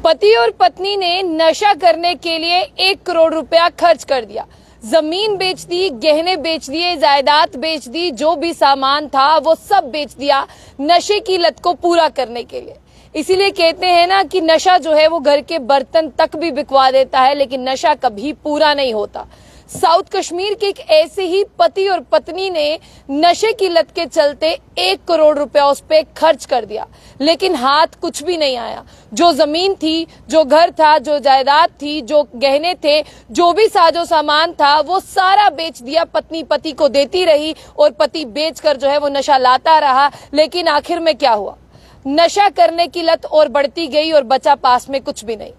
पति और पत्नी ने नशा करने के लिए 1 करोड़ रुपया खर्च कर दिया। जमीन बेच दी, गहने बेच दिए, जायदाद बेच दी, जो भी सामान था वो सब बेच दिया नशे की लत को पूरा करने के लिए। इसीलिए कहते हैं ना कि नशा जो है वो घर के बर्तन तक भी बिकवा देता है, लेकिन नशा कभी पूरा नहीं होता। साउथ कश्मीर के एक ऐसे ही पति और पत्नी ने नशे की लत के चलते 1 करोड़ रुपया उस पे खर्च कर दिया, लेकिन हाथ कुछ भी नहीं आया। जो जमीन थी, जो घर था, जो जायदाद थी, जो गहने थे, जो भी साजो सामान था, वो सारा बेच दिया। पत्नी पति को देती रही और पति बेचकर जो है वो नशा लाता रहा। लेकिन आखिर में क्या हुआ? नशा करने की लत और बढ़ती गई और बचा पास में कुछ भी नहीं।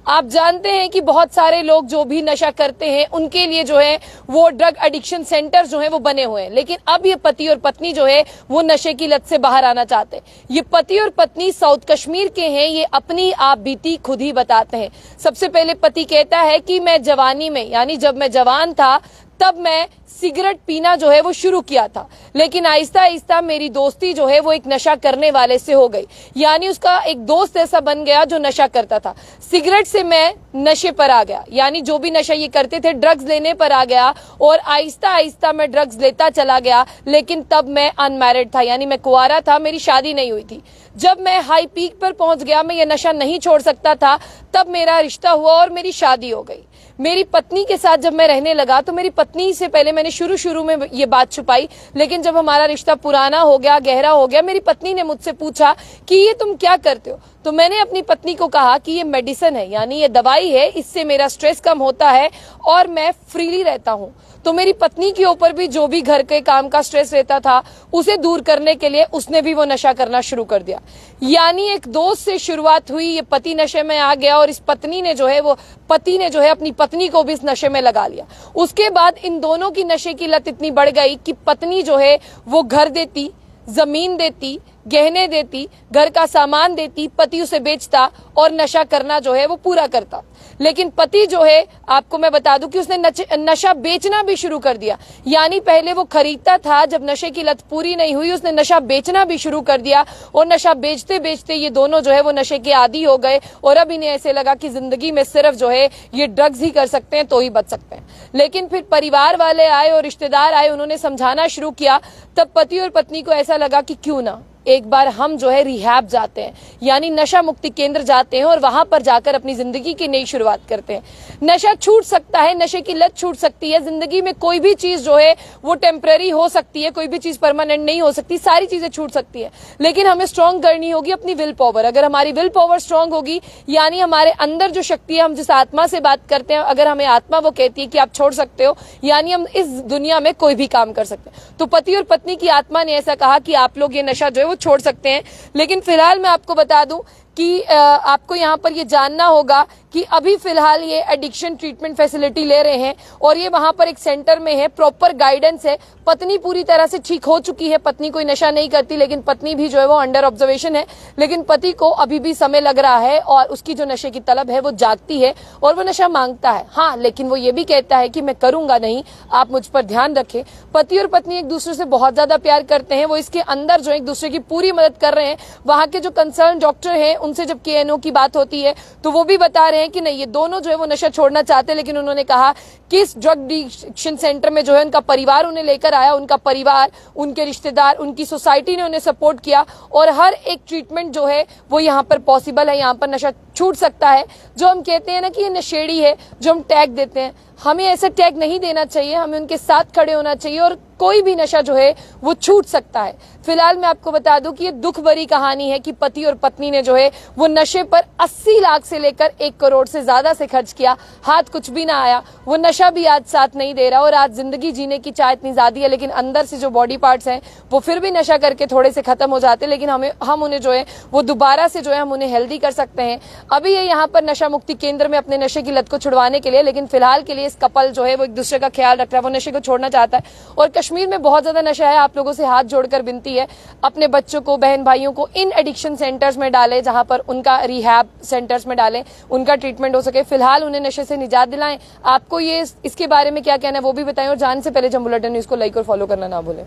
आप जानते हैं कि बहुत सारे लोग जो भी नशा करते हैं उनके लिए जो है वो ड्रग एडिक्शन सेंटर जो है वो बने हुए हैं, लेकिन अब ये पति और पत्नी जो है वो नशे की लत से बाहर आना चाहते हैं। ये पति और पत्नी साउथ कश्मीर के हैं। ये अपनी आप बीती खुद ही बताते हैं। सबसे पहले पति कहता है कि मैं जवानी में, यानी जब मैं जवान था तब मैं सिगरेट पीना जो है वो शुरू किया था, लेकिन आहिस्ता आहिस्ता मेरी दोस्ती जो है वो एक नशा करने वाले से हो गई। यानी उसका एक दोस्त ऐसा बन गया जो नशा करता था। सिगरेट से मैं नशे पर आ गया, यानी जो भी नशा ये करते थे ड्रग्स लेने पर आ गया, और आहिस्ता आहिस्ता मैं ड्रग्स लेता चला गया। लेकिन तब मैं अनमैरिड था, यानी मैं कुंवारा था, मेरी शादी नहीं हुई थी। जब मैं हाई पीक पर पहुंच गया, मैं ये नशा नहीं छोड़ सकता था, तब मेरा रिश्ता हुआ और मेरी शादी हो गई। मेरी पत्नी के साथ जब मैं रहने लगा तो मेरी पत्नी से पहले मैंने शुरू में ये बात छुपाई, लेकिन जब हमारा रिश्ता पुराना हो गया, गहरा हो गया, मेरी पत्नी ने मुझसे पूछा कि ये तुम क्या करते हो? तो मैंने अपनी पत्नी को कहा कि ये मेडिसिन है, यानी ये दवाई है, इससे मेरा स्ट्रेस कम होता है और मैं फ्रीली रहता हूँ। तो मेरी पत्नी के ऊपर भी जो भी घर के काम का स्ट्रेस रहता था उसे दूर करने के लिए उसने भी वो नशा करना शुरू कर दिया। यानी एक दोस्त से शुरुआत हुई, ये पति नशे में आ गया और इस पत्नी ने जो है वो पति ने जो है अपनी पत्नी को भी इस नशे में लगा लिया। उसके बाद इन दोनों की नशे की लत इतनी बढ़ गई कि पत्नी जो है वो घर देती, जमीन देती, गहने देती, घर का सामान देती, पति उसे बेचता और नशा करना जो है वो पूरा करता। लेकिन पति जो है, आपको मैं बता दूं कि उसने नशा बेचना भी शुरू कर दिया। यानी पहले वो खरीदता था, जब नशे की लत पूरी नहीं हुई उसने नशा बेचना भी शुरू कर दिया, और नशा बेचते बेचते ये दोनों जो है वो नशे के आदी हो गए। और अब इन्हें ऐसे लगा कि जिंदगी में सिर्फ जो है ये ड्रग्स ही कर सकते हैं तो ही बच सकते हैं। लेकिन फिर परिवार वाले आए और रिश्तेदार आए, उन्होंने समझाना शुरू किया। तब पति और पत्नी को ऐसा लगा कि क्यों ना एक बार हम जो है रिहैब जाते हैं, यानी नशा मुक्ति केंद्र जाते हैं और वहां पर जाकर अपनी जिंदगी की नई शुरुआत करते हैं। नशा छूट सकता है, नशे की लत छूट सकती है। जिंदगी में कोई भी चीज जो है वो टेम्पररी हो सकती है, कोई भी चीज परमानेंट नहीं हो सकती, सारी चीजें छूट सकती है। लेकिन हमें स्ट्रांग करनी होगी अपनी विल पावर। अगर हमारी विल पावर स्ट्रांग होगी, यानी हमारे अंदर जो शक्ति है, हम जिस आत्मा से बात करते हैं, अगर हमें आत्मा वो कहती है कि आप छोड़ सकते हो, यानी हम इस दुनिया में कोई भी काम कर सकते हैं। तो पति और पत्नी की आत्मा ने ऐसा कहा कि आप लोग ये नशा जो है वो छोड़ सकते हैं। लेकिन फिलहाल मैं आपको बता दूं कि आपको यहाँ पर ये जानना होगा कि अभी फिलहाल ये एडिक्शन ट्रीटमेंट फैसिलिटी ले रहे हैं और ये वहां पर एक सेंटर में है, प्रॉपर गाइडेंस है। पत्नी पूरी तरह से ठीक हो चुकी है, पत्नी कोई नशा नहीं करती, लेकिन पत्नी भी जो है वो अंडर ऑब्जर्वेशन है। लेकिन पति को अभी भी समय लग रहा है और उसकी जो नशे की तलब है वो जागती है और वो नशा मांगता है। हाँ, लेकिन वो ये भी कहता है कि मैं करूंगा नहीं, आप मुझ पर ध्यान रखें। पति और पत्नी एक दूसरे से बहुत ज्यादा प्यार करते हैं। वो इसके अंदर जो एक दूसरे की पूरी मदद कर रहे हैं। वहां के जो कंसर्न डॉक्टर हैं उनसे जब KNO की बात होती है तो वो भी बता रहे हैं कि नहीं, ये दोनों जो है वो नशा छोड़ना चाहते हैं। लेकिन उन्होंने कहा कि इस ड्रग एडिक्शन सेंटर में जो है उनका परिवार उन्हें लेकर आया, उनका परिवार, उनके रिश्तेदार, उनकी सोसाइटी ने उन्हें सपोर्ट किया और हर एक ट्रीटमेंट जो है वो यहाँ पर पॉसिबल है। यहाँ पर नशा छूट सकता है। जो हम कहते हैं ना कि ये नशेड़ी है, जो हम टैग देते हैं, हमें ऐसा टैग नहीं देना चाहिए। हमें उनके साथ खड़े होना चाहिए और कोई भी नशा जो है वो छूट सकता है। फिलहाल मैं आपको बता दूं कि ये दुख भरी कहानी है कि पति और पत्नी ने जो है वो नशे पर 80 लाख से लेकर 1 करोड़ से ज्यादा से खर्च किया, हाथ कुछ भी ना आया। वो नशा भी आज साथ नहीं दे रहा और आज जिंदगी जीने की चाह इतनी ज्यादा है, लेकिन अंदर से जो बॉडी पार्ट्स हैं वो फिर भी नशा करके थोड़े से खत्म हो जाते हैं। लेकिन हम उन्हें जो है वो दोबारा से जो है हम उन्हें हेल्दी कर सकते हैं। अभी ये यहाँ पर नशा मुक्ति केंद्र में अपने नशे की लत को छुड़वाने के लिए, लेकिन फिलहाल के लिए इस कपल जो है वो एक दूसरे का ख्याल रख रहा है, वो नशे को छोड़ना चाहता है। और कश्मीर में बहुत ज्यादा नशा है। आप लोगों से हाथ जोड़कर विनती है, अपने बच्चों को, बहन भाइयों को इन एडिक्शन सेंटर्स में डालें, जहां पर उनका रिहैब सेंटर्स में डालें, उनका ट्रीटमेंट हो सके। फिलहाल उन्हें नशे से निजात दिलाएं। आपको ये इसके बारे में क्या कहना है वो भी बताएं और जान से पहले जम बुलेटिन न्यूज को लाइक और फॉलो करना ना भूलें।